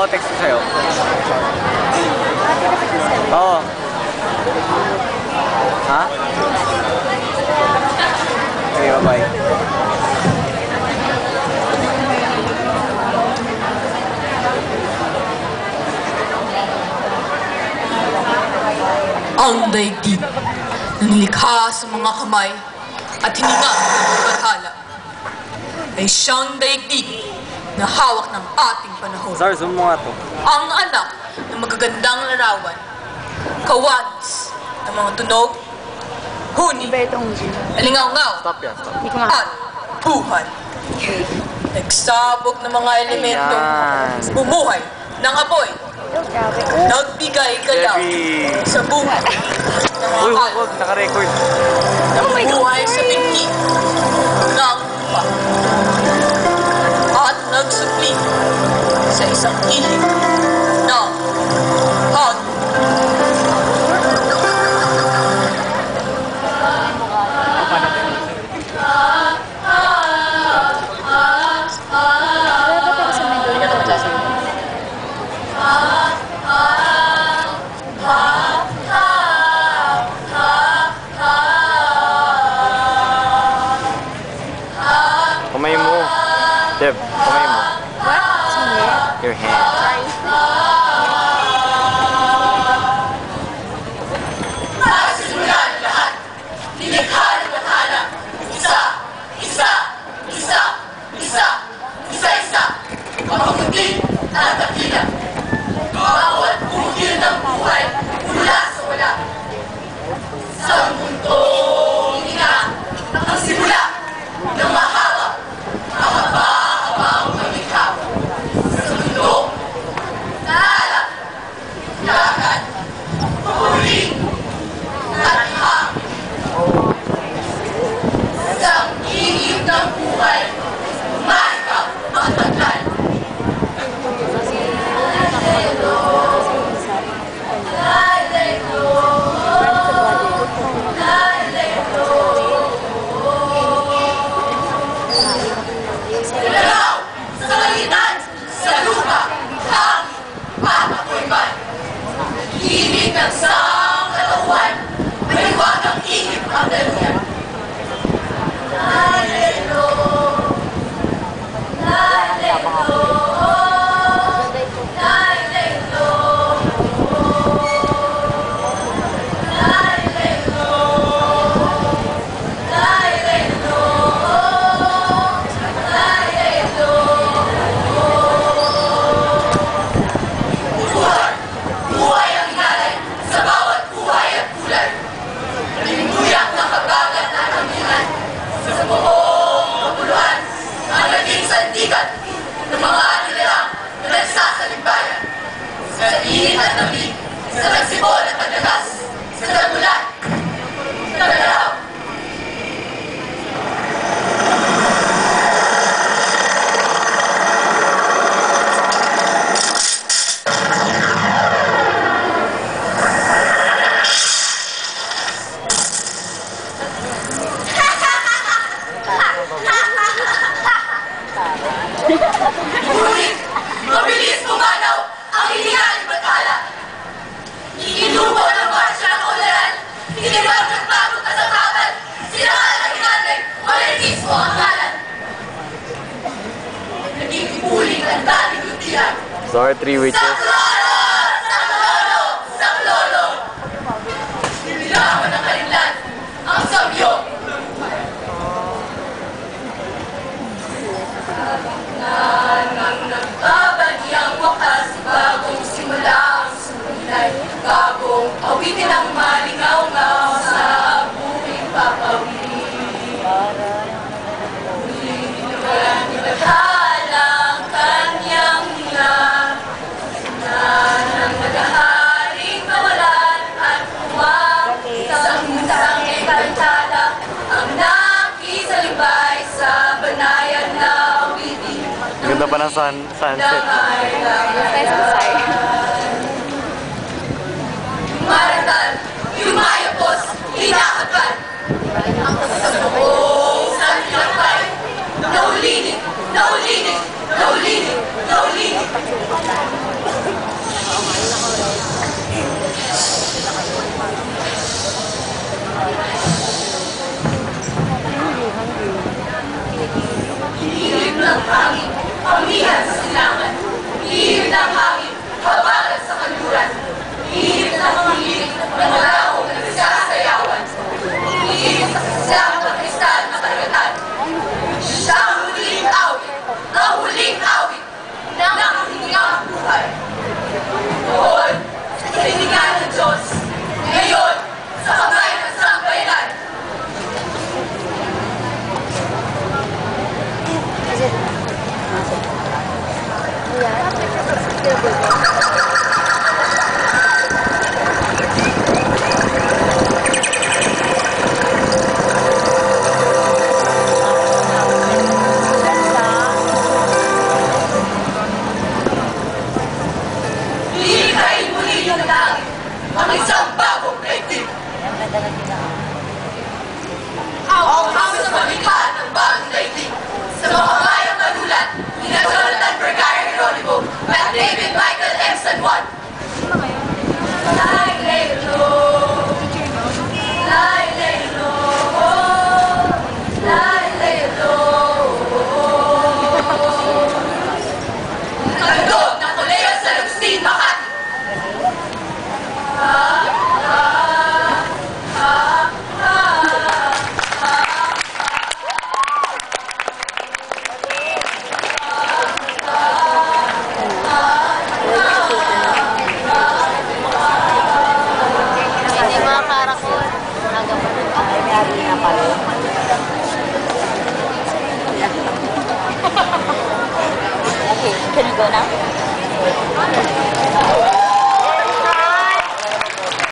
Oo, text ko sa'yo. Oo. Ha? Okay, bye-bye. Ang daigdig na nilikha sa mga kamay at hininga ng bathala ay siyang daigdig na hawak ng ating panahon. Sir, zoom mo nga to. Ang anak ng magagandang larawan, kawagis ng mga tunog, huni, alingaw-ngaw, at buhay. Nagsabog ng mga elementong bumuhay ng apoy. Nagbigay galaw sa buhay ng mga kalot. Naka-record. Nabubuhay sa binhi ng lupa. At nagsupli sa isang ilig ng hangin. Kamay mo. Deb, kamay mo. What? Your hand. Nasimulan lahat. Nilikha ng bathala. Isa, isa, isa, isa, isa-isa. Mapagunting at dakila. Bawat bugil ng buhay mula sa wala. Sa mundong ina, ang simula ng mahaba, mahaba-habang malikha. Sa mundo, naalap, lakad, pahuli, at hangin. Sa ihip ng buhay, marika ang taglay. Ilalaw sa kalitan, sa lupa, hangin, papakoy-man. Himig ng sang katawan, may wagang ihip ang daluyan. Lalelo, lalelo, lalelo, lalelo, lalelo, lalelo. Buhay! Buhay ang inalay sa bawat buhay at kulay. Naging ng kabagat at kambingan sa buong kapuluan ang naging sandigan ng mga nilalang na nagsasalibayan. Sa init at lamig, sa nagsibol at paglagas, sa tagulan, sa galaw. Ngunit, mabilis pumanaw ang hininga ng bathala. Iinubo ng marsya ng ularan, sinibag ng bagong kasangkapan, sinangal ang hinanay, malinismo ang kalan. Naging ipuling ang daming lutihan. Sorry, 3 witches. Sang lolo! Sang lolo! Sang lolo! Nilaman ng karinlan, ang sabyo. Nang nagbabagi ang wakas, bagong simula ang sumunay, bagong awitin ang malingaw-ngaw sa buwing papawin. Muling nilawalan ni bathala ang kanyang hila, na nang naghaharing kawalan at isang ekantala ang nakisalibay sa banayan na awitin. Ganda pa ng sunset. Maratan, yumayapos, hinahagkan. Ang kasabong sa nilakbay, naulinig, naulinig, naulinig, naulinig. Lilikhain muli yung langit, ang isang bagong daigdig. Awang sa paglikhaan ng bagong daigdig. Sa mga mayang manulat, nina Jonathan Vergara Geronimo at David Michael M. San Juan. Lay, lay, low. Lay, lay, low. Lay, lay, low. Tagdog ng Koleyo San Agustin, Makati. Hindi mga karakol. May na pala. Okay, can you go now?